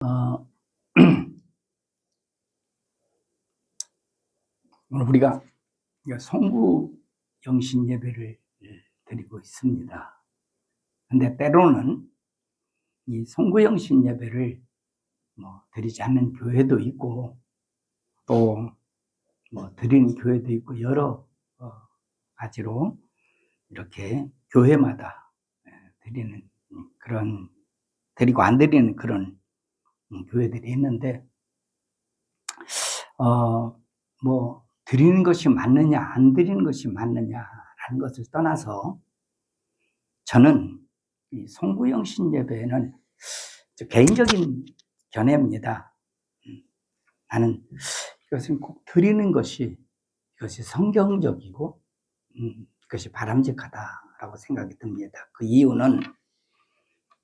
오늘 우리가 송구영신 예배를 드리고 있습니다. 근데 때로는 이 송구영신 예배를 드리지 않는 교회도 있고, 또 드리는 교회도 있고, 여러 가지로 이렇게 교회마다 드리는 그런, 드리고 안 드리는 그런 교회들이 있는데, 드리는 것이 맞느냐, 안 드리는 것이 맞느냐라는 것을 떠나서, 저는 이 송구영신 예배는 개인적인 견해입니다. 나는 이것은 꼭 드리는 것이, 이것이 성경적이고, 이것이 바람직하다라고 생각이 듭니다. 그 이유는,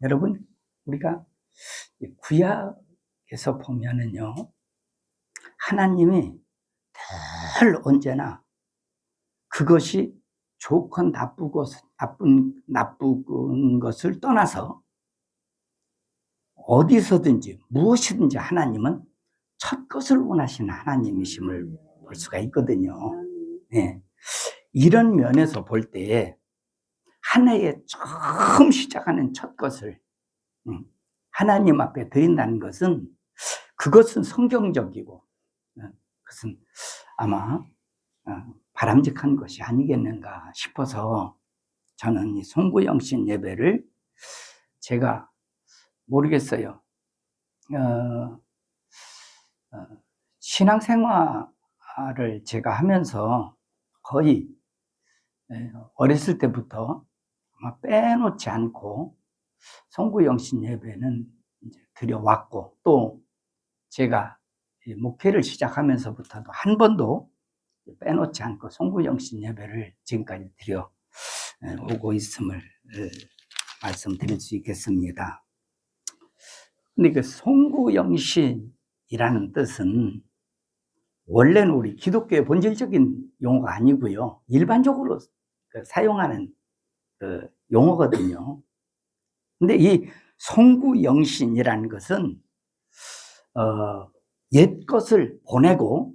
여러분, 우리가 구약에서 보면은요, 하나님이 늘 언제나 그것이 좋건 나쁜 것을 떠나서 어디서든지 무엇이든지 하나님은 첫 것을 원하시는 하나님이심을 볼 수가 있거든요. 네. 이런 면에서 볼 때에 한 해에 처음 시작하는 첫 것을 하나님 앞에 드린다는 것은, 그것은 성경적이고, 그것은 아마 바람직한 것이 아니겠는가 싶어서, 저는 이 송구영신 예배를 제가 모르겠어요. 신앙생활을 제가 하면서 거의 어렸을 때부터 아마 빼놓지 않고 송구영신 예배는 이제 드려왔고, 또 제가 목회를 시작하면서부터도 한 번도 빼놓지 않고 송구영신 예배를 지금까지 드려오고 있음을 말씀드릴 수 있겠습니다. 근데 그 송구영신이라는 뜻은 원래는 우리 기독교의 본질적인 용어가 아니고요, 일반적으로 사용하는 용어거든요. 근데 이 송구영신이라는 것은 옛 것을 보내고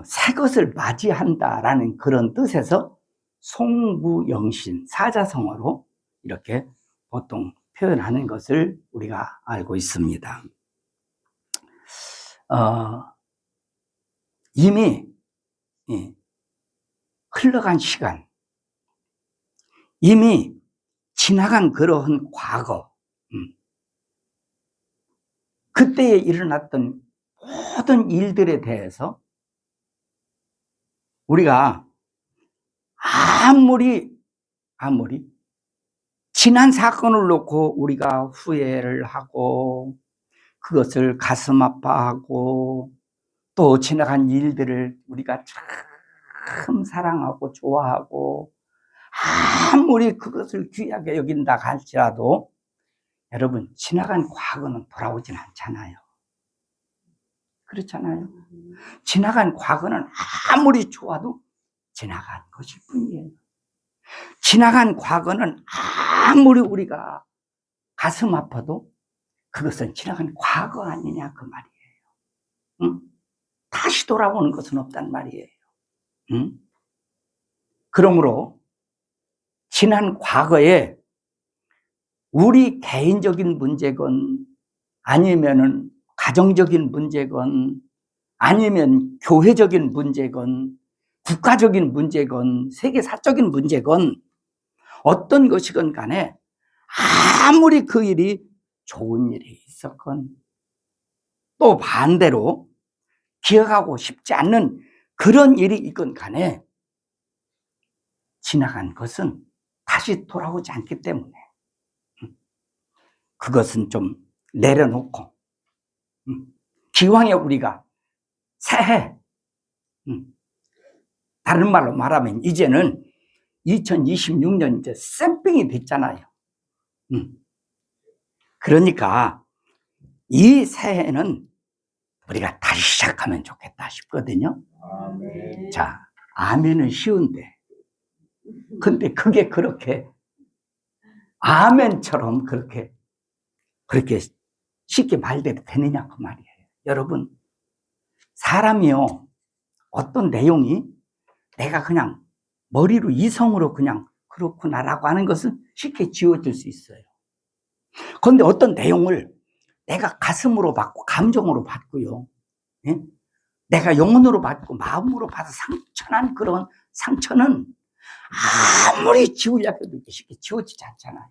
새 것을 맞이한다라는 그런 뜻에서 송구영신, 사자성어로 이렇게 보통 표현하는 것을 우리가 알고 있습니다. 이미 흘러간 시간, 이미 지나간 그러한 과거, 그때에 일어났던 모든 일들에 대해서 우리가 아무리 지난 사건을 놓고 우리가 후회를 하고, 그것을 가슴 아파하고, 또 지나간 일들을 우리가 참 사랑하고 좋아하고, 아무리 그것을 귀하게 여긴다 할지라도, 여러분, 지나간 과거는 돌아오진 않잖아요. 그렇잖아요. 지나간 과거는 아무리 좋아도 지나간 것일 뿐이에요. 지나간 과거는 아무리 우리가 가슴 아파도 그것은 지나간 과거 아니냐, 그 말이에요. 다시 돌아오는 것은 없단 말이에요. 그러므로 지난 과거에 우리 개인적인 문제건, 아니면은 가정적인 문제건, 아니면 교회적인 문제건, 국가적인 문제건, 세계사적인 문제건, 어떤 것이건 간에 아무리 그 일이 좋은 일이 있었건, 또 반대로 기억하고 싶지 않는 그런 일이 있건 간에 지나간 것은 다시 돌아오지 않기 때문에 그것은 좀 내려놓고, 기왕에 우리가 새해, 다른 말로 말하면 이제는 2026년 이제 쌤병이 됐잖아요. 그러니까 이 새해는 우리가 다시 시작하면 좋겠다 싶거든요. 아멘. 자, 아멘은 쉬운데, 근데 그게 그렇게 아멘처럼 그렇게 쉽게 말대로 되느냐 그 말이에요. 여러분, 사람이요, 어떤 내용이 내가 그냥 머리로 이성으로 그냥 그렇구나라고 하는 것은 쉽게 지워질 수 있어요. 그런데 어떤 내용을 내가 가슴으로 받고 감정으로 받고요, 예? 내가 영혼으로 받고 마음으로 받아 상처난 그런 상처는 아무리 지우려고 해도 쉽게 지워지지 않잖아요.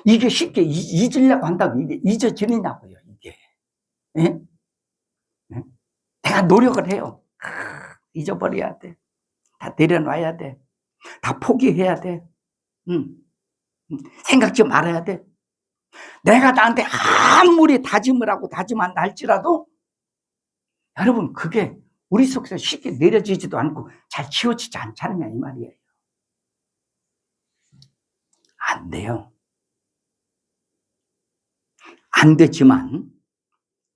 이게 쉽게 잊으려고 한다고 이게 잊어지느냐고요, 이게. 예? 예? 내가 노력을 해요. 잊어버려야 돼. 다 내려놔야 돼. 다 포기해야 돼. 생각지 말아야 돼. 내가 나한테 아무리 다짐을 하고 다짐한다 할지라도 여러분, 그게 우리 속에서 쉽게 내려지지도 않고 잘 지워지지 않잖느냐 이 말이에요. 안 돼요. 안 되지만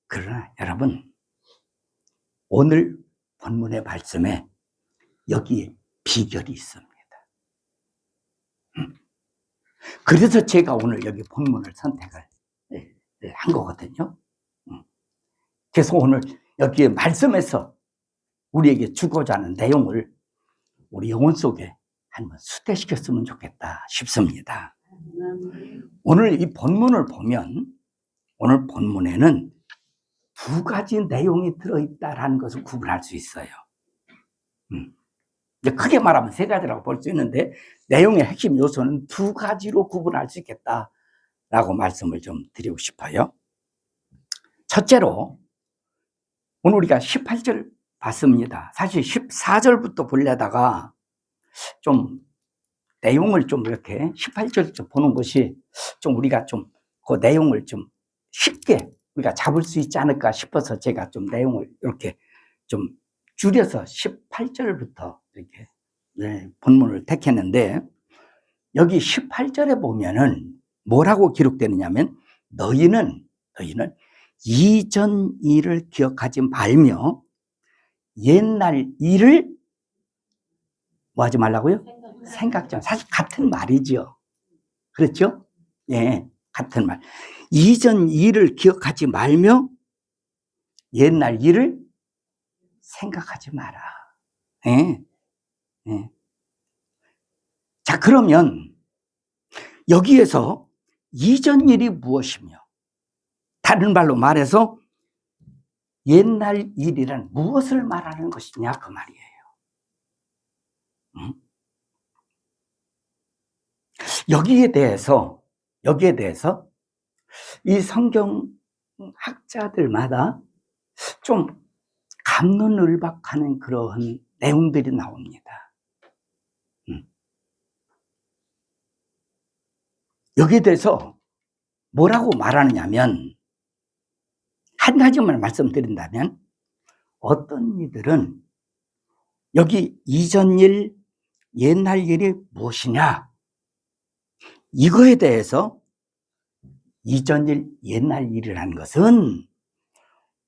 그러나 여러분, 오늘 본문의 말씀에 여기에 비결이 있습니다. 그래서 제가 오늘 여기 본문을 선택을 한 거거든요. 그래서 오늘 여기에 말씀에서 우리에게 주고자 하는 내용을 우리 영혼 속에 한번 수태시켰으면 좋겠다 싶습니다. 오늘 이 본문을 보면 오늘 본문에는 두 가지 내용이 들어있다라는 것을 구분할 수 있어요. 크게 말하면 세 가지라고 볼 수 있는데 내용의 핵심 요소는 두 가지로 구분할 수 있겠다라고 말씀을 좀 드리고 싶어요. 첫째로 오늘 우리가 18절 봤습니다. 사실 14절부터 보려다가 좀 내용을 좀 이렇게 18절 보는 것이 좀 우리가 좀 그 내용을 좀 쉽게 우리가 잡을 수 있지 않을까 싶어서 제가 좀 내용을 이렇게 좀 줄여서 18절부터 이렇게 본문을 택했는데 여기 18절에 보면은 뭐라고 기록되느냐면 너희는 이전 일을 기억하지 말며 옛날 일을 뭐 하지 말라고요? 생각지. 사실 같은 말이죠. 그렇죠? 예, 같은 말. 이전 일을 기억하지 말며 옛날 일을 생각하지 마라. 예, 예. 자, 그러면 여기에서 이전 일이 무엇이며 다른 말로 말해서 옛날 일이란 무엇을 말하는 것이냐 그 말이에요. 여기에 대해서 이 성경 학자들마다 좀 갑론을박하는 그런 내용들이 나옵니다. 여기에 대해서 뭐라고 말하느냐면 한 가지만 말씀드린다면 어떤 이들은 여기 이전 일, 옛날 일이 무엇이냐 이거에 대해서 이전 일, 옛날 일이라는 것은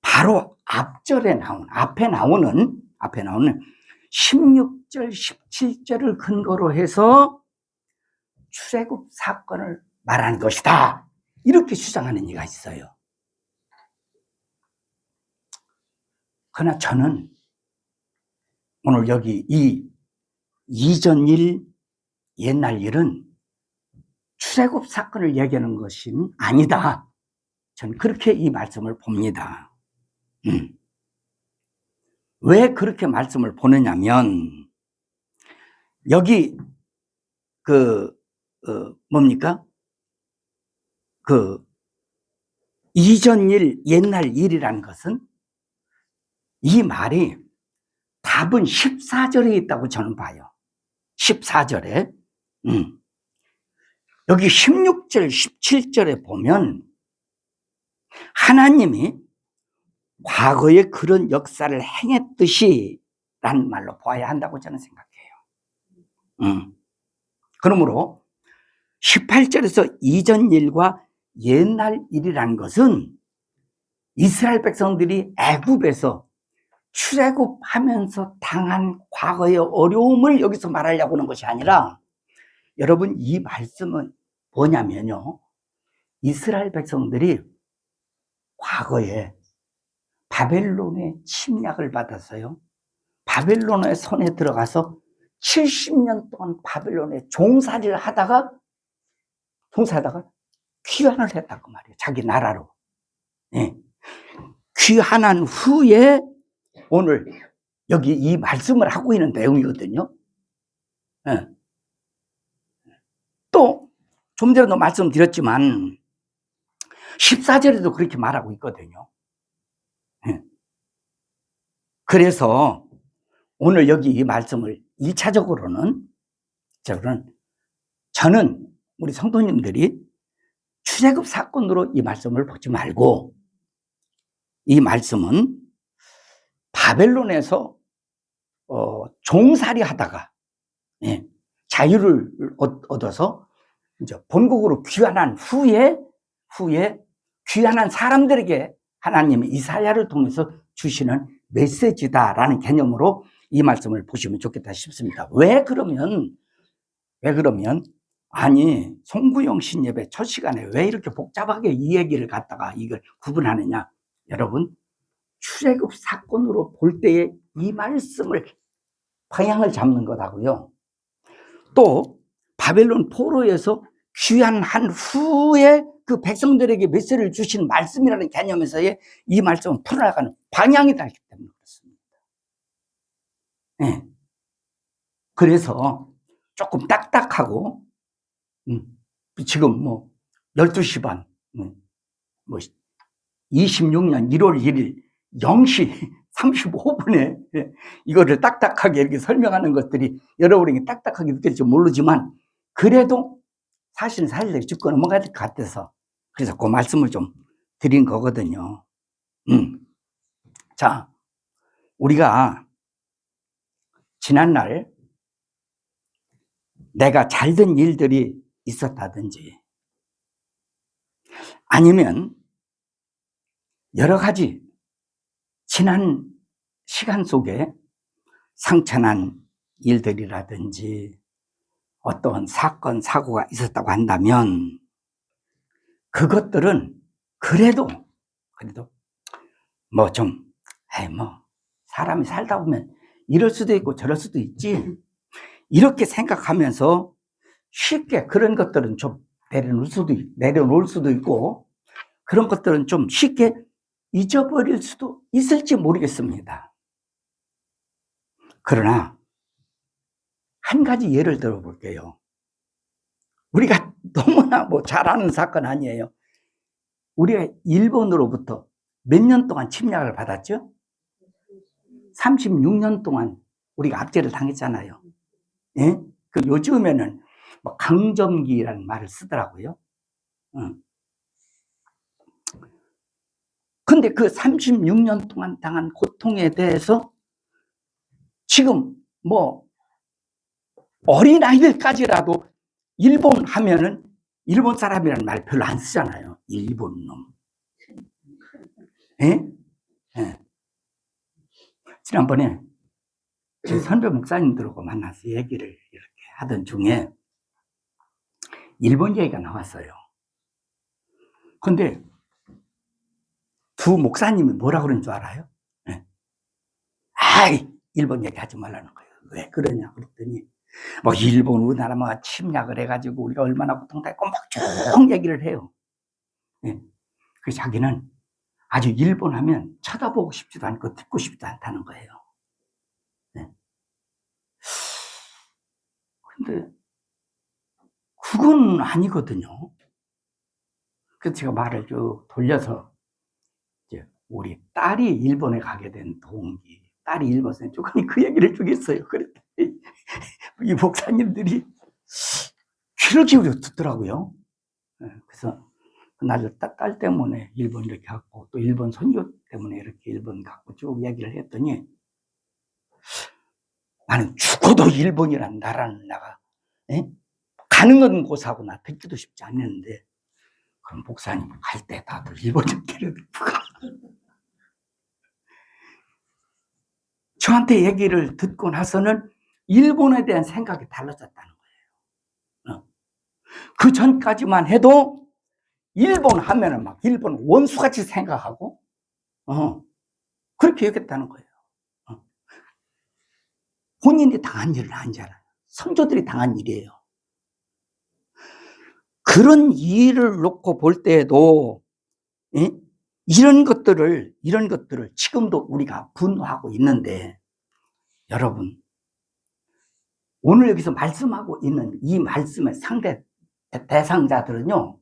바로 앞에 나오는 16절, 17절을 근거로 해서 출애굽 사건을 말하는 것이다. 이렇게 주장하는 이가 있어요. 그러나 저는 오늘 여기 이 이전 일, 옛날 일은 출애굽 사건을 얘기하는 것이 아니다. 저는 그렇게 이 말씀을 봅니다. 왜 그렇게 말씀을 보느냐면 여기 뭡니까? 이전 일, 옛날 일이라는 것은 이 말이 답은 14절에 있다고 저는 봐요. 14절에. 여기 16절, 17절에 보면 하나님이 과거에 그런 역사를 행했듯이 라는 말로 봐야 한다고 저는 생각해요. 그러므로 18절에서 이전 일과 옛날 일이라는 것은 이스라엘 백성들이 애굽에서 출애굽하면서 당한 과거의 어려움을 여기서 말하려고 하는 것이 아니라 여러분 이 말씀은 뭐냐면요. 이스라엘 백성들이 과거에 바벨론의 침략을 받았어요. 바벨론의 손에 들어가서 70년 동안 바벨론에 종살이를 하다가 귀환을 했다고 말이에요. 자기 나라로. 네. 귀환한 후에 오늘 여기 이 말씀을 하고 있는 내용이거든요. 네. 또 좀 전에도 말씀드렸지만 14절에도 그렇게 말하고 있거든요. 네. 그래서 오늘 여기 이 말씀을 1차적으로는 저는 우리 성도님들이 출애굽 사건으로 이 말씀을 보지 말고 이 말씀은 바벨론에서 종살이 하다가 자유를 얻어서 이제 본국으로 귀환한 후에 귀환한 사람들에게 하나님이 이사야를 통해서 주시는 메시지다라는 개념으로 이 말씀을 보시면 좋겠다 싶습니다. 왜 그러면 아니 송구영 신예배 첫 시간에 왜 이렇게 복잡하게 이 얘기를 갖다가 이걸 구분하느냐? 여러분, 출애굽 사건으로 볼 때에 이 말씀을 방향을 잡는 거라고요. 또 바벨론 포로에서 귀환한 후에 그 백성들에게 메시지를 주신 말씀이라는 개념에서의 이 말씀은 풀어나가는 방향이 다르기 때문에 그렇습니다. 네. 그래서 조금 딱딱하고 지금 12시 반 26년 1월 1일 0시 35분에 이거를 딱딱하게 이렇게 설명하는 것들이 여러분에게 딱딱하게 느낄지 모르지만 그래도 사실은 짚고 넘어갈 것 같아서 그래서 그 말씀을 좀 드린 거거든요. 자, 우리가 지난날 내가 잘된 일들이 있었다든지 아니면 여러 가지 지난 시간 속에 상처난 일들이라든지 어떤 사건, 사고가 있었다고 한다면 그것들은 그래도 사람이 살다 보면 이럴 수도 있고 저럴 수도 있지 이렇게 생각하면서 쉽게 그런 것들은 좀 내려놓을 수도 있고 그런 것들은 좀 쉽게 잊어버릴 수도 있을지 모르겠습니다. 그러나 한 가지 예를 들어볼게요. 우리가 너무나 잘 아는 사건 아니에요. 우리가 일본으로부터 몇 년 동안 침략을 받았죠? 36년 동안 우리가 압제를 당했잖아요. 예? 그 요즘에는 강점기라는 말을 쓰더라고요. 근데 그 36년 동안 당한 고통에 대해서 지금 어린아이들까지라도 일본 하면은 일본 사람이라는 말 별로 안 쓰잖아요. 일본 놈. 예? 예. 지난번에 선배 목사님들하고 만나서 얘기를 이렇게 하던 중에 일본 얘기가 나왔어요. 근데 두 목사님이 뭐라 그러는 줄 알아요? 예. 일본 얘기 하지 말라는 거예요. 왜 그러냐 그랬더니 일본 우리나라 침략을 해가지고 우리가 얼마나 고통당했고 쭉 얘기를 해요. 예. 그 자기는 아주 일본 하면 쳐다보고 싶지도 않고 듣고 싶지도 않다는 거예요. 예. 근데 그건 아니거든요. 그래서 제가 말을 쭉 돌려서 이제 우리 딸이 일본에 가게 된 동기, 딸이 일본에 조금 그 얘기를 쭉 했어요. 그랬더니 이 목사님들이 귀를 기울여 듣더라고요. 그래서 그날 딸 때문에 일본 이렇게 갔고 또 일본 선교 때문에 이렇게 일본 갔고 쭉 이야기를 했더니 나는 죽어도 일본이란 나라는 나가 가는 건 고사하고 나 듣기도 쉽지 않는데 그럼 목사님 갈 때 다들 일본 얘기를 듣고 저한테 얘기를 듣고 나서는 일본에 대한 생각이 달라졌다는 거예요. 그 전까지만 해도 일본 하면은 막 일본 원수같이 생각하고, 그렇게 여겼다는 거예요. 본인이 당한 일은 아니잖아요. 선조들이 당한 일이에요. 그런 일을 놓고 볼 때에도, 이런 것들을 지금도 우리가 분노하고 있는데, 여러분, 오늘 여기서 말씀하고 있는 이 말씀의 상대 대상자들은요,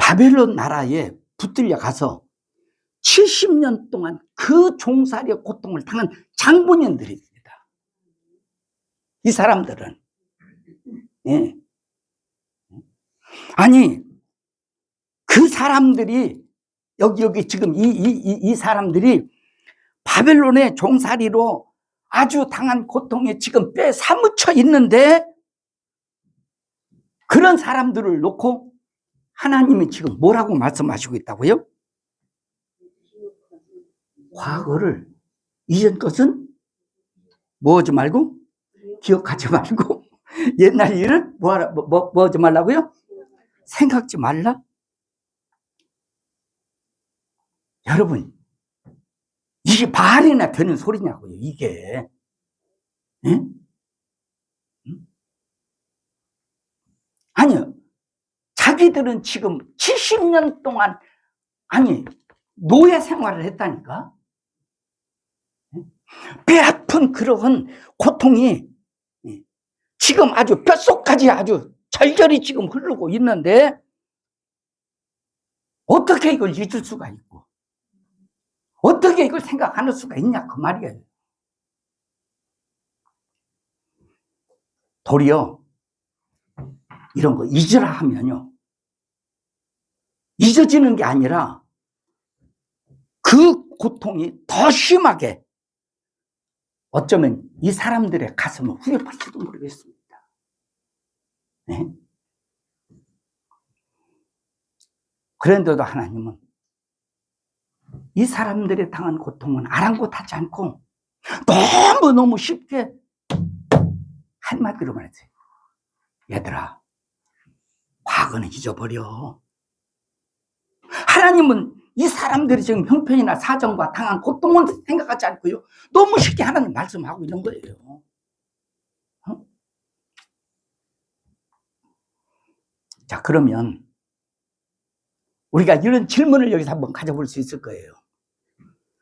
바벨론 나라에 붙들려 가서 70년 동안 그 종살이의 고통을 당한 장본인들입니다. 이 사람들은. 예. 아니, 그 사람들이, 여기 지금 이 사람들이 바벨론의 종살이로 아주 당한 고통에 지금 뼈에 사무쳐 있는데, 그런 사람들을 놓고 하나님이 지금 뭐라고 말씀하시고 있다고요? 과거를, 이전 것은 뭐 하지 말고, 기억하지 말고, 옛날 일을 뭐 하지 말라고요? 생각지 말라? 여러분, 이게 말이나 되는 소리냐고요, 이게. 예? 아니요. 자기들은 지금 70년 동안, 노예 생활을 했다니까? 배 아픈 그러한 고통이 지금 아주 뼛속까지 아주 절절히 지금 흐르고 있는데, 어떻게 이걸 잊을 수가 있고, 어떻게 이걸 생각하는 수가 있냐, 그 말이에요. 도리어, 이런 거 잊으라 하면요, 잊어지는 게 아니라 그 고통이 더 심하게 어쩌면 이 사람들의 가슴을 후벼팔지도 모르겠습니다. 네? 그런데도 하나님은 이 사람들의 당한 고통은 아랑곳하지 않고 너무너무 쉽게 한마디로 말했어요. 얘들아, 과거는 잊어버려. 하나님은 이 사람들이 지금 형편이나 사정과 당한 고통은 생각하지 않고요, 너무 쉽게 하나님 말씀하고 있는 거예요. 자, 그러면 우리가 이런 질문을 여기서 한번 가져볼 수 있을 거예요.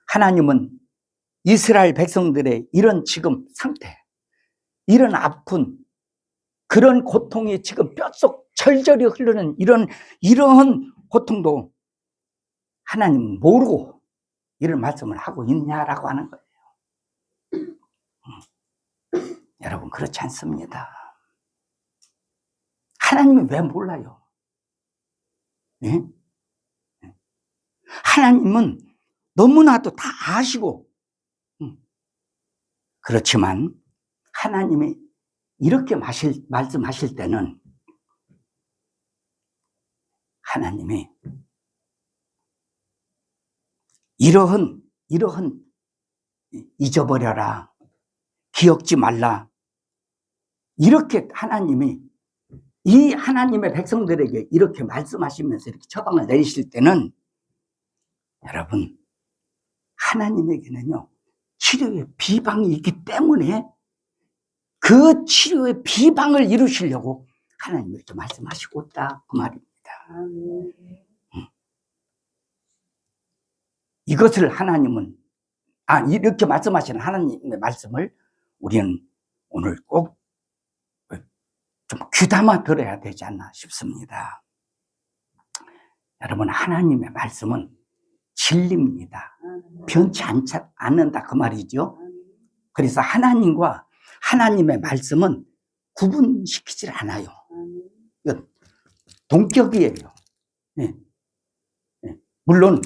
하나님은 이스라엘 백성들의 이런 지금 상태, 이런 아픈 그런 고통이 지금 뼛속 절절히 흐르는 이러한 고통도 하나님은 모르고 이런 말씀을 하고 있냐라고 하는 거예요. 여러분, 그렇지 않습니다. 하나님은 왜 몰라요? 네? 하나님은 너무나도 다 아시고, 그렇지만 하나님이 이렇게 말씀하실 때는 하나님이 이러한 잊어버려라, 기억지 말라, 이렇게 하나님이 이 하나님의 백성들에게 이렇게 말씀하시면서 이렇게 처방을 내리실 때는, 여러분, 하나님에게는요, 치료의 비방이 있기 때문에 그 치료의 비방을 이루시려고 하나님이 이렇게 말씀하시고 있다, 그 말입니다. 이것을 하나님은, 이렇게 말씀하시는 하나님의 말씀을 우리는 오늘 꼭 좀 귀담아 들어야 되지 않나 싶습니다. 여러분, 하나님의 말씀은 진리입니다. 변치 않는다, 그 말이죠. 그래서 하나님과 하나님의 말씀은 구분시키질 않아요. 이건 동격이에요. 네. 네. 물론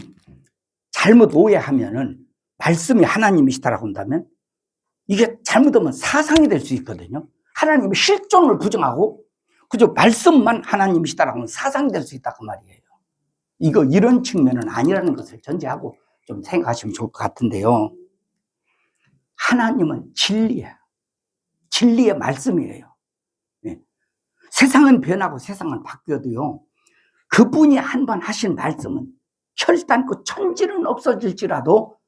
잘못 오해하면은 말씀이 하나님이시다라고 한다면 이게 잘못하면 사상이 될 수 있거든요. 하나님의 실존을 부정하고 그저 말씀만 하나님이시다라고 하면 사상이 될 수 있다, 그 말이에요. 이런 측면은 아니라는 것을 전제하고 좀 생각하시면 좋을 것 같은데요. 하나님은 진리예요. 진리의 말씀이에요. 네. 세상은 변하고 세상은 바뀌어도요, 그분이 한 번 하신 말씀은 결단코 천지는 없어질지라도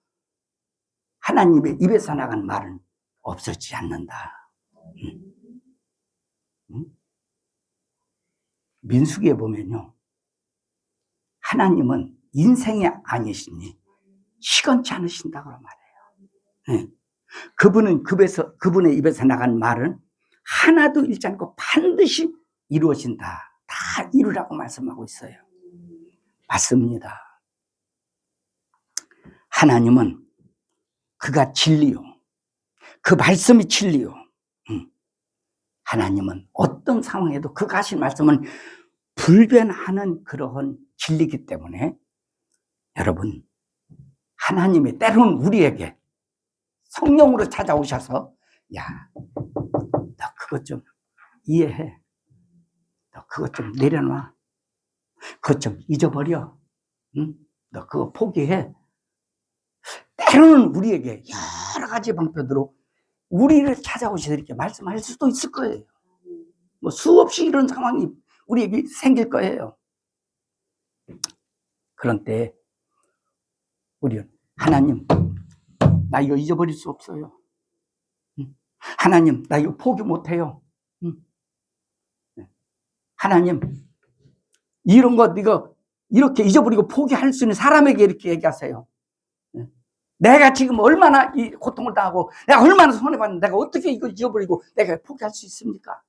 하나님의 입에서 나간 말은 없어지지 않는다. 민수기에 보면요, 하나님은 인생이 아니시니 시건치 않으신다고 말해요. 그분의 입에서 나간 말은 하나도 잃지 않고 반드시 이루어진다. 다 이루라고 말씀하고 있어요. 맞습니다. 하나님은 그가 진리요, 그 말씀이 진리요. 하나님은 어떤 상황에도 그가 하신 말씀은 불변하는 그러한 진리이기 때문에 여러분, 하나님이 때로는 우리에게 성령으로 찾아오셔서 야, 너 그것 좀 이해해, 너 그것 좀 내려놔, 그것 좀 잊어버려, 너 그거 포기해. 때로는 우리에게 여러 가지 방편으로 우리를 찾아오셔서 이렇게 말씀할 수도 있을 거예요. 뭐 수없이 이런 상황이 우리에게 생길 거예요. 그런 때 우리는 하나님, 나 이거 잊어버릴 수 없어요. 하나님, 나 이거 포기 못해요. 하나님, 이런 거 이거 이렇게 잊어버리고 포기할 수 있는 사람에게 이렇게 얘기하세요. 내가 지금 얼마나 이 고통을 당하고 내가 얼마나 손해봤는데 내가 어떻게 이걸 잊어버리고 내가 포기할 수 있습니까?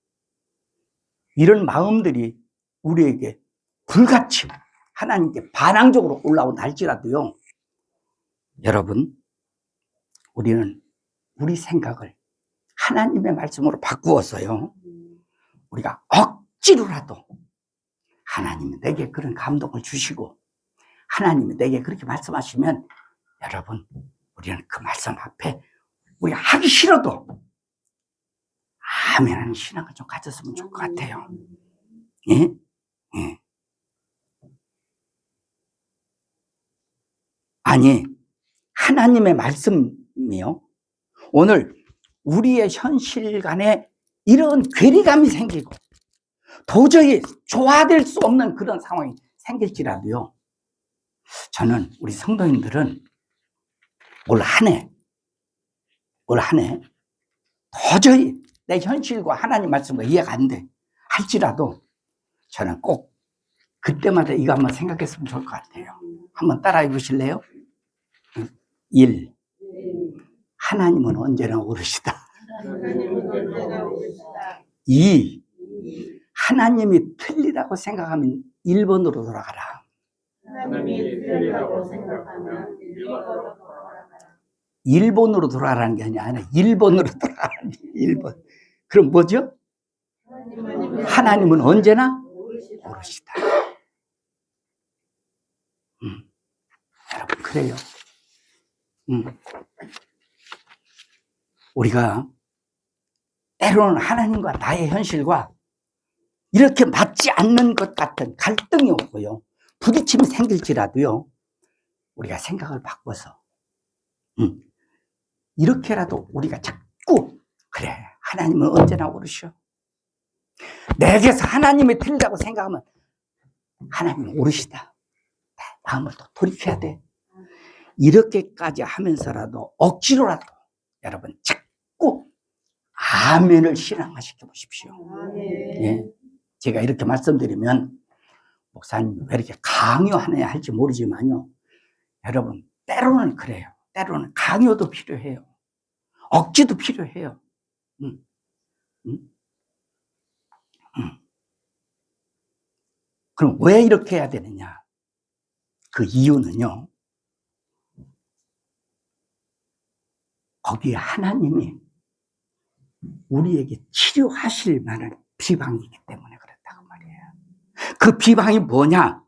이런 마음들이 우리에게 불같이 하나님께 반항적으로 올라오고 날지라도요, 여러분, 우리는 우리 생각을 하나님의 말씀으로 바꾸어서요, 우리가 억지로라도 하나님이 내게 그런 감동을 주시고 하나님이 내게 그렇게 말씀하시면 여러분, 우리는 그 말씀 앞에 우리가 하기 싫어도 아멘 하는 신앙을 좀 가졌으면 좋을 것 같아요. 예? 예. 아니, 하나님의 말씀이요, 오늘 우리의 현실 간에 이런 괴리감이 생기고 도저히 조화될 수 없는 그런 상황이 생길지라도요, 저는 우리 성도님들은 올 한 해 도저히 내 현실과 하나님 말씀과 이해가 안 돼 할지라도 저는 꼭 그때마다 이거 한번 생각했으면 좋을 것 같아요. 한번 따라해 보실래요? 1. 하나님은 언제나 오르시다. 2. 하나님이 틀리다고 생각하면 1번으로 돌아가라. 하나님이 틀리다고 생각하면 1번으로 돌아가라. 1번으로 돌아가라는 게 아니라 1번으로 돌아가라는 게 1번. 그럼 뭐죠? 하나님은 언제나 오르시다. 여러분, 그래요. 우리가 때로는 하나님과 나의 현실과 이렇게 맞지 않는 것 같은 갈등이 오고요, 부딪힘이 생길지라도요, 우리가 생각을 바꿔서 이렇게라도 우리가 자꾸 그래, 하나님은 언제나 오르셔. 내게서 하나님이 틀리다고 생각하면 하나님은 오르시다. 마음을 또 돌이켜야 돼. 이렇게까지 하면서라도 억지로라도 여러분 자꾸 아멘을 신앙화시켜 보십시오. 예. 제가 이렇게 말씀드리면 목사님 왜 이렇게 강요하느냐 할지 모르지만요, 여러분 때로는 그래요. 때로는 강요도 필요해요. 억지도 필요해요. 그럼 왜 이렇게 해야 되느냐? 그 이유는요, 거기에 하나님이 우리에게 치료하실 만한 비방이기 때문에 그렇다고 말이에요. 그 비방이 뭐냐?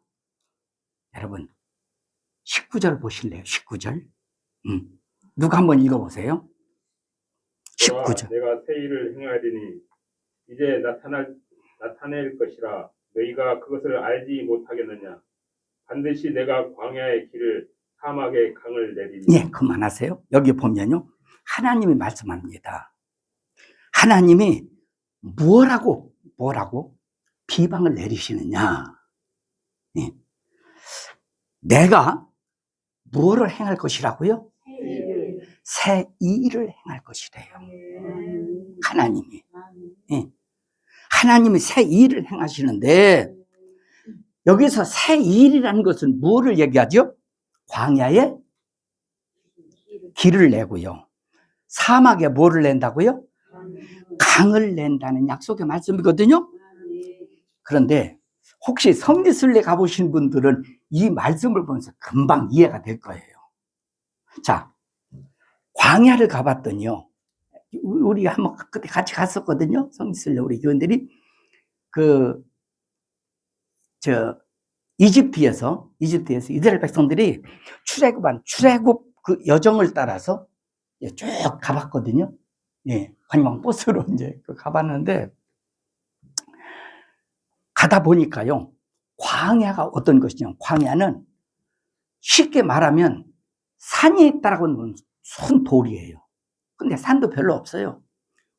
여러분 19절 보실래요? 19절. 누가 한번 읽어보세요. 19절. 내가 새 일을 행하리니 이제 나타낼 것이라 너희가 그것을 알지 못하겠느냐. 반드시 내가 광야의 길을 사막의 강을 내리니. 예, 그만하세요. 여기 보면요, 하나님이 말씀합니다. 하나님이 뭐라고 비방을 내리시느냐? 예. 내가 무엇을 행할 것이라고요? 새 일을 행할 것이래요. 하나님이. 예. 하나님이 새 일을 행하시는데 여기서 새 일이라는 것은 무엇을 얘기하죠? 광야에 길을 내고요. 사막에 뭐를 낸다고요? 강을 낸다는 약속의 말씀이거든요. 그런데 혹시 성지순례 가보신 분들은 이 말씀을 보면서 금방 이해가 될 거예요. 자, 광야를 가봤더니요. 우리 한번 그때 같이 갔었거든요. 성지순례 우리 교인들이 이집트에서 이스라엘 백성들이 출애굽 그 여정을 따라서 쭉 가봤거든요. 예, 관광 버스로 이제 가봤는데 가다 보니까요, 광야가 어떤 것이냐? 광야는 쉽게 말하면 산이 있다라고 하는 손 돌이에요. 근데 산도 별로 없어요.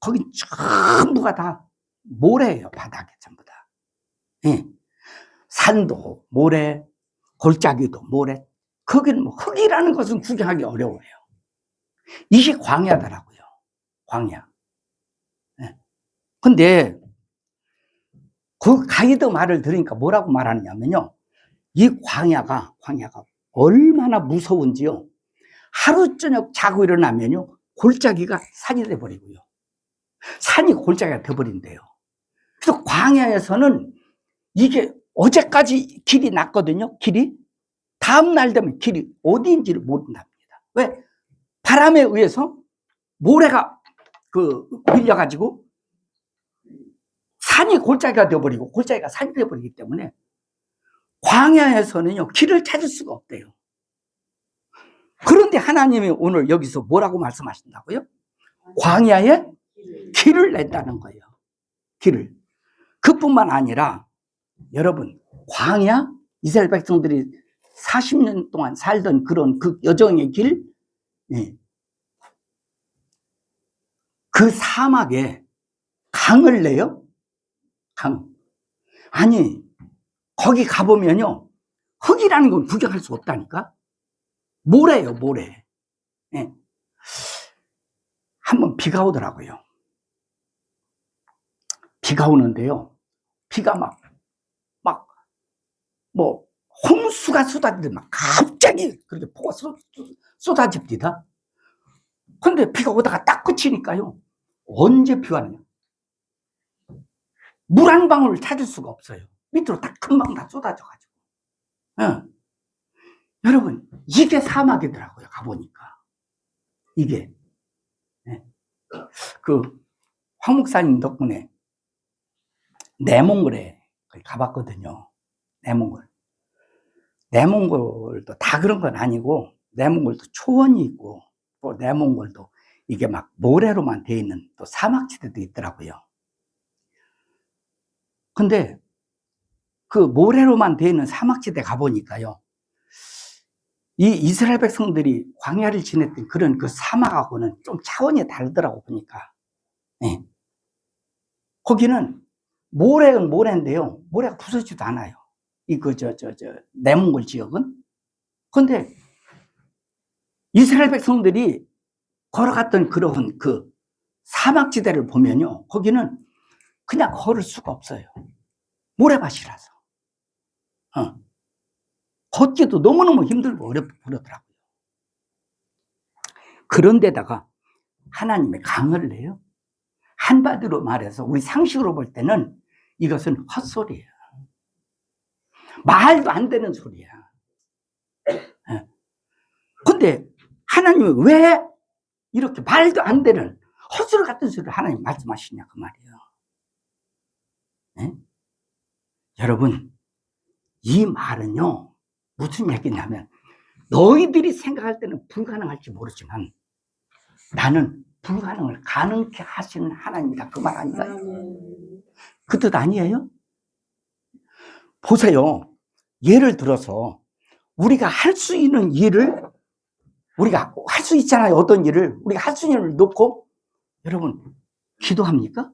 거기 전부가 다 모래예요. 바닥에 전부 다. 예. 산도 모래, 골짜기도 모래. 거기는 뭐 흙이라는 것은 구경하기 어려워요. 이게 광야더라고요. 광야. 예. 근데 그 가이드 말을 들으니까 뭐라고 말하느냐면요. 이 광야가 얼마나 무서운지요. 하루 저녁 자고 일어나면요. 골짜기가 산이 돼버리고요. 산이 골짜기가 돼버린대요. 그래서 광야에서는 이게 어제까지 길이 났거든요. 길이. 다음날 되면 길이 어디인지를 모른답니다. 왜? 바람에 의해서 모래가 밀려가지고 산이 골짜기가 되어버리고 골짜기가 산이 되어버리기 때문에 광야에서는요, 길을 찾을 수가 없대요. 그런데 하나님이 오늘 여기서 뭐라고 말씀하신다고요? 광야에 길을 낸다는 거예요. 길을. 그뿐만 아니라 여러분, 광야, 이스라엘 백성들이 40년 동안 살던 그런 그 여정의 길, 그 사막에 강을 내요? 강. 아니, 거기 가보면요, 흙이라는 건 구경할 수 없다니까? 모래예요, 모래. 예. 한번 비가 오더라고요. 비가 오는데요, 비가 홍수가 쏟아지듯 갑자기 그렇게 폭우가 쏟아집니다. 근데 비가 오다가 딱 그치니까요, 언제 비가 오느냐? 물 한 방울을 찾을 수가 없어요. 밑으로 딱 금방 다 쏟아져가지고. 여러분, 이게 사막이더라고요, 가보니까. 이게. 황 목사님 덕분에 내몽골에 가봤거든요. 내몽골도 다 그런 건 아니고, 내몽골도 초원이 있고, 또 내몽골도 이게 막 모래로만 되어 있는 또 사막지대도 있더라고요. 근데 그 모래로만 되어 있는 사막지대 가보니까요, 이 이스라엘 백성들이 광야를 지냈던 그런 그 사막하고는 좀 차원이 다르더라고 보니까. 네. 거기는 모래는 모래인데요, 모래가 부서지도 않아요. 내몽골 지역은. 근데 이스라엘 백성들이 걸어갔던 그런 그 사막지대를 보면요, 거기는 그냥 걸을 수가 없어요. 모래밭이라서. 걷기도 너무너무 힘들고 어렵고 그러더라고요. 그런데다가 하나님의 강을 내요. 한마디로 말해서 우리 상식으로 볼 때는 이것은 헛소리예요. 말도 안 되는 소리야. 근데 하나님은 왜 이렇게 말도 안 되는 헛소리 같은 소리를 하나님 말씀하시냐 그 말이에요. 네? 여러분, 이 말은요, 무슨 얘기냐면 너희들이 생각할 때는 불가능할지 모르지만 나는 불가능을 가능케 하시는 하나님이다, 그 말 아닌가요? 그 뜻 아니에요? 보세요. 예를 들어서 우리가 할 수 있는 일을, 우리가 할 수 있잖아요. 어떤 일을 우리가 할 수 있는 일을 놓고 여러분 기도합니까?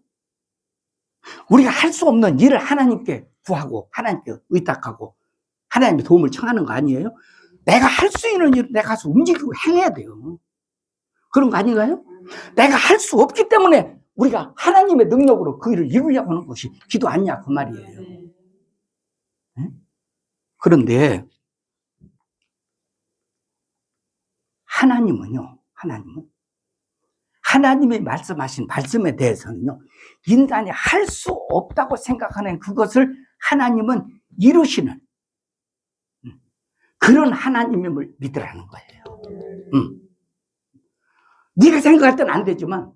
우리가 할 수 없는 일을 하나님께 구하고 하나님께 의탁하고 하나님의 도움을 청하는 거 아니에요? 내가 할 수 있는 일을 내가 가서 움직이고 행해야 돼요. 그런 거 아닌가요? 내가 할 수 없기 때문에 우리가 하나님의 능력으로 그 일을 이루려고 하는 것이 기도 아니냐 그 말이에요. 네? 그런데 하나님은요, 하나님이 말씀하신 말씀에 대해서는요, 인간이 할 수 없다고 생각하는 그것을 하나님은 이루시는 그런 하나님임을 믿으라는 거예요. 네가 생각할 때는 안 되지만,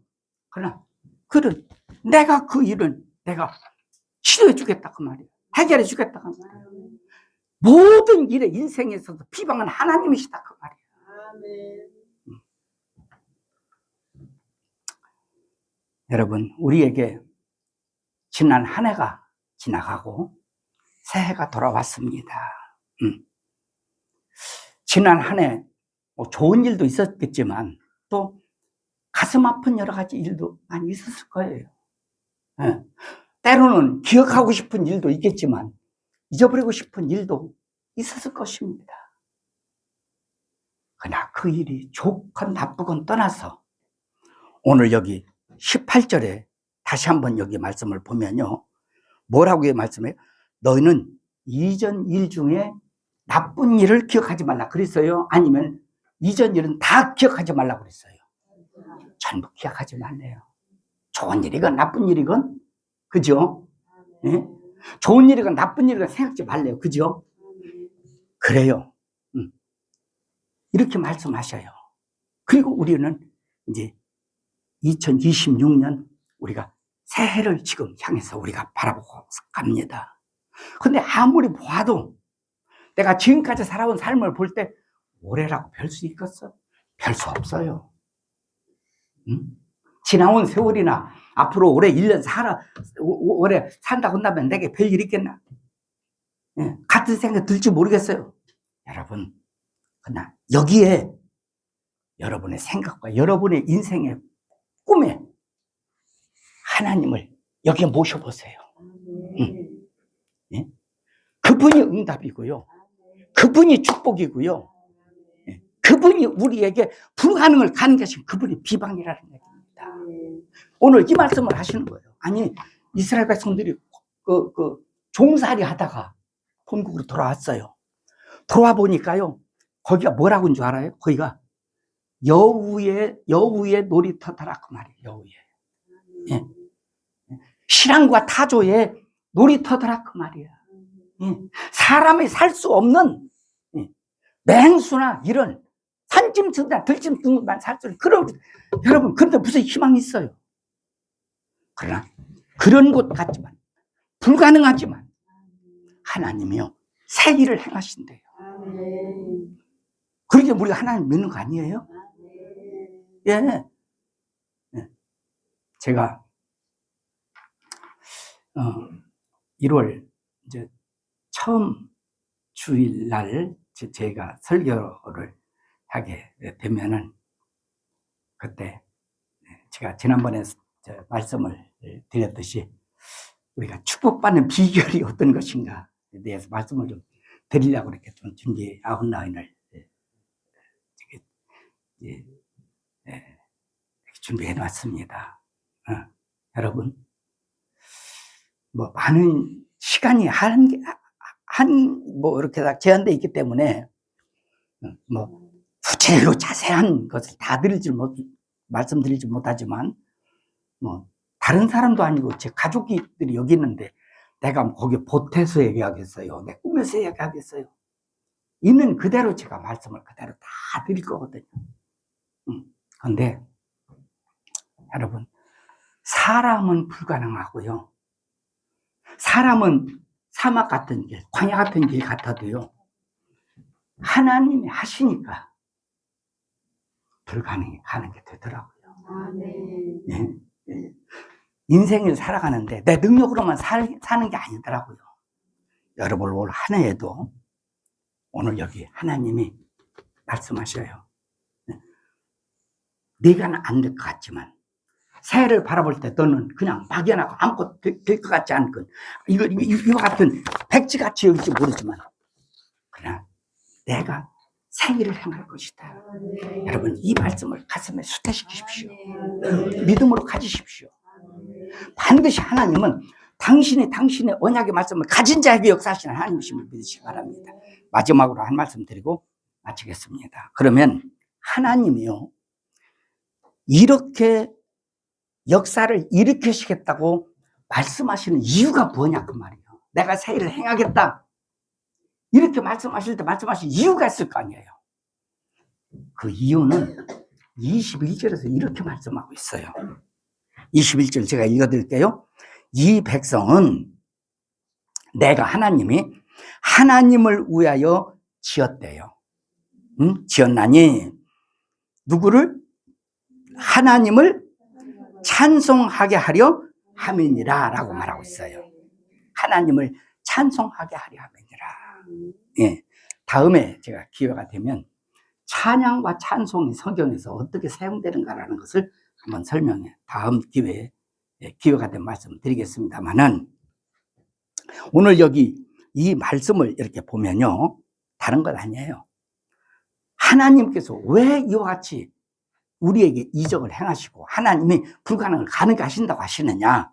그러나 내가 그 일을 내가 시도해 주겠다 그 말이에요. 해결해 주겠다 그 말이에요. 모든 일에 인생에 있어서 비방은 하나님이시다 그 말이에요. 여러분, 우리에게 지난 한 해가 지나가고 새해가 돌아왔습니다. 지난 한 해 좋은 일도 있었겠지만 또 가슴 아픈 여러 가지 일도 많이 있었을 거예요. 때로는 기억하고 싶은 일도 있겠지만 잊어버리고 싶은 일도 있었을 것입니다. 그러나 그 일이 좋건 나쁘건 떠나서 오늘 여기 18절에 다시 한번 여기 말씀을 보면요, 뭐라고 말씀해요? 너희는 이전 일 중에 나쁜 일을 기억하지 말라 그랬어요? 아니면 이전 일은 다 기억하지 말라 그랬어요? 전부 기억하지 말래요. 좋은 일이건 나쁜 일이건, 그죠? 네? 좋은 일이건 나쁜 일이건 생각하지 말래요. 그죠? 그래요. 이렇게 말씀하셔요. 그리고 우리는 이제 2026년 우리가 새해를 지금 향해서 우리가 바라보고 갑니다. 근데 아무리 봐도 내가 지금까지 살아온 삶을 볼 때 올해라고 별 수 있겠어? 별 수 없어요. 지나온 세월이나 앞으로 올해 1년 올해 산다고 한다면 내게 별일 있겠나? 같은 생각 들지 모르겠어요. 여러분, 그러나 여기에 여러분의 생각과 여러분의 인생의 꿈에 하나님을 여기에 모셔보세요. 그분이 응답이고요. 그분이 축복이고요. 그분이 우리에게 불가능을 가는 것이 그분이 비방이라는 얘기입니다. 오늘 이 말씀을 하시는 거예요. 아니, 이스라엘 백성들이 종살이 하다가 본국으로 돌아왔어요. 돌아와 보니까요, 거기가 뭐라고 한 줄 알아요? 거기가 여우의 놀이터더라 그 말이에요. 여우의 신랑과 타조의 놀이터더라 그 말이에요. 사람이 살 수 없는 맹수나 이런 산짐승이나 들짐승만 살 수 있는 그런, 여러분, 그런데 무슨 희망이 있어요? 그러나 그런 곳 같지만 불가능하지만 하나님이요 새 일을 행하신대요. 그렇게 우리가 하나님 믿는 거 아니에요? 예. 제가 1월 이제 처음 주일날 제가 설교를 하게 되면은 그때 제가 지난번에 말씀을 드렸듯이 우리가 축복받는 비결이 어떤 것인가에 대해서 말씀을 좀 드리려고 이렇게 좀 준비 아웃라인을 준비해 놨습니다. 여러분, 뭐 많은 시간이 뭐 이렇게 다 제한되어 있기 때문에 뭐 구체로 자세한 것을 다 말씀드리지 못하지만 뭐 다른 사람도 아니고 제 가족들이 여기 있는데 내가 거기 보태서 얘기하겠어요? 내 꿈에서 얘기하겠어요? 있는 그대로 제가 말씀을 그대로 다 드릴 거거든요. 그런데 여러분, 사람은 불가능하고요. 사람은 사막 같은 길, 광야 같은 길 같아도요. 하나님이 하시니까 불가능이 가는 게 되더라고요. 예. 인생을 살아가는데 내 능력으로만 사는 게 아니더라고요. 여러분, 올 한 해에도 오늘 여기 하나님이 말씀하셔요. 네가 안 될 것 같지만 새해를 바라볼 때 너는 그냥 막연하고 아무것도 될 것 같지 않건 이거 같은 백지같이 여길지 모르지만 그러나 내가 새 일을 행할 것이다. 여러분, 이 말씀을 가슴에 수태시키십시오. 믿음으로 가지십시오. 반드시 하나님은 당신의 언약의 말씀을 가진 자에게 역사하시는 하나님이심을 믿으시기 바랍니다. 마지막으로 한 말씀 드리고 마치겠습니다. 그러면 하나님이요, 이렇게 역사를 일으키시겠다고 말씀하시는 이유가 뭐냐 그 말이에요. 내가 새 일을 행하겠다 이렇게 말씀하실 때 말씀하신 이유가 있을 거 아니에요. 그 이유는 21절에서 이렇게 말씀하고 있어요. 21절 제가 읽어드릴게요. 이 백성은 내가 하나님을 위하여 지었대요. 지었나니 누구를? 하나님을 찬송하게 하려 함이니라 라고 말하고 있어요. 하나님을 찬송하게 하려 함이니라. 예. 다음에 제가 기회가 되면 찬양과 찬송이 성경에서 어떻게 사용되는가라는 것을 한번 설명해 다음 기회에 기회가 되면 말씀드리겠습니다만은, 오늘 여기 이 말씀을 이렇게 보면요, 다른 건 아니에요. 하나님께서 왜 이와 같이 우리에게 이적을 행하시고 하나님이 불가능을 가능하게 하신다고 하시느냐?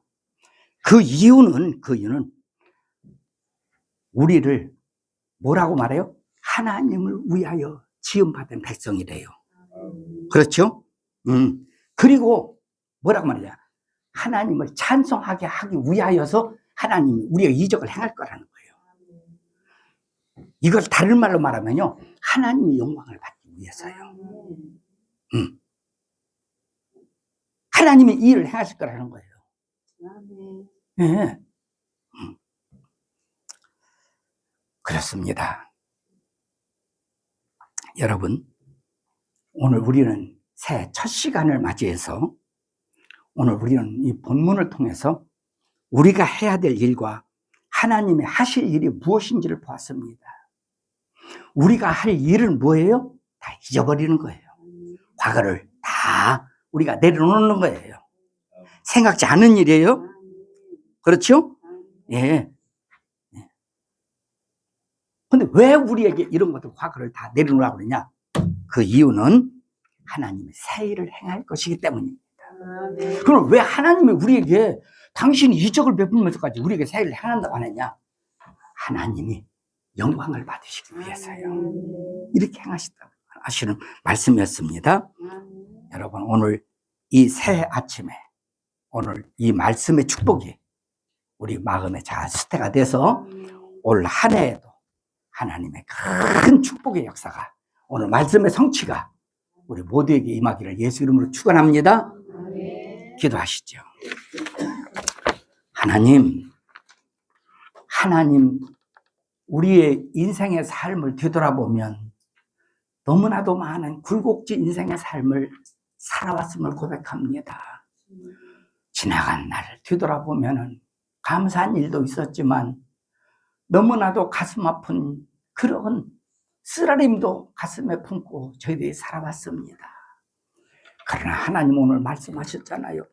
그 이유는 우리를 뭐라고 말해요? 하나님을 위하여 지음받은 백성이래요. 그렇죠? 그리고 뭐라고 말이냐? 하나님을 찬송하게 하기 위하여서 하나님이 우리가 이적을 행할 거라는 거예요. 이걸 다른 말로 말하면요, 하나님의 영광을 받기 위해서요. 하나님이 이 일을 행하실 거라는 거예요. 네. 그렇습니다. 여러분, 오늘 우리는 새해 첫 시간을 맞이해서 오늘 우리는 이 본문을 통해서 우리가 해야 될 일과 하나님이 하실 일이 무엇인지를 보았습니다. 우리가 할 일은 뭐예요? 다 잊어버리는 거예요. 과거를 다 우리가 내려놓는 거예요. 생각지 않은 일이에요. 그렇죠? 예. 근데 왜 우리에게 이런 것들 과거를 다 내려놓으라고 그러냐? 그 이유는 하나님이 새 일을 행할 것이기 때문입니다. 그럼 왜 하나님이 우리에게 당신이 이적을 베풀면서까지 우리에게 새 일을 행한다고 하느냐? 하나님이 영광을 받으시기 위해서요. 이렇게 행하시다고 하시는 말씀이었습니다. 여러분, 오늘 이 새해 아침에 오늘 이 말씀의 축복이 우리 마음에 잘 수태가 돼서 올 한 해에도 하나님의 큰 축복의 역사가, 오늘 말씀의 성취가 우리 모두에게 임하기를 예수 이름으로 축원합니다. 기도하시죠. 하나님, 우리의 인생의 삶을 되돌아보면 너무나도 많은 굴곡진 인생의 삶을 살아왔음을 고백합니다. 지나간 날을 뒤돌아보면 감사한 일도 있었지만 너무나도 가슴 아픈 그런 쓰라림도 가슴에 품고 저희들이 살아왔습니다. 그러나 하나님 오늘 말씀하셨잖아요.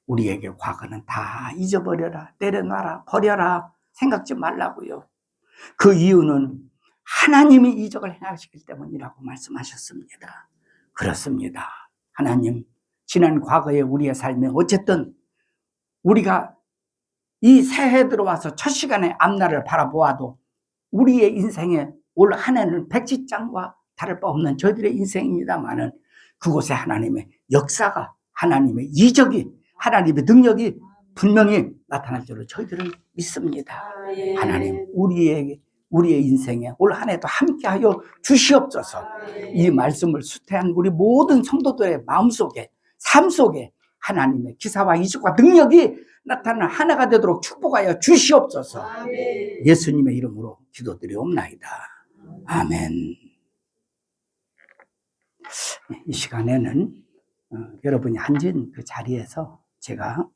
우리에게 과거는 다 잊어버려라, 내려놔라, 버려라, 생각지 말라고요. 그 이유는 하나님이 이적을 행하시기 때문이라고 말씀하셨습니다. 그렇습니다. 하나님, 지난 과거의 우리의 삶에 어쨌든 우리가 이 새해 들어와서 첫 시간에 앞날을 바라보아도 우리의 인생에 올 한 해는 백지장과 다를 바 없는 저희들의 인생입니다만은 그곳에 하나님의 역사가, 하나님의 이적이, 하나님의 능력이 분명히 나타날 줄로 저희들은 믿습니다. 하나님, 우리의 인생에 올 한 해도 함께하여 주시옵소서. 이 말씀을 수태한 우리 모든 성도들의 마음속에, 삶 속에 하나님의 기사와 이적과 능력이 나타나는 하나가 되도록 축복하여 주시옵소서. 예수님의 이름으로 기도드리옵나이다. 아멘. 이 시간에는 여러분이 앉은 그 자리에서 제가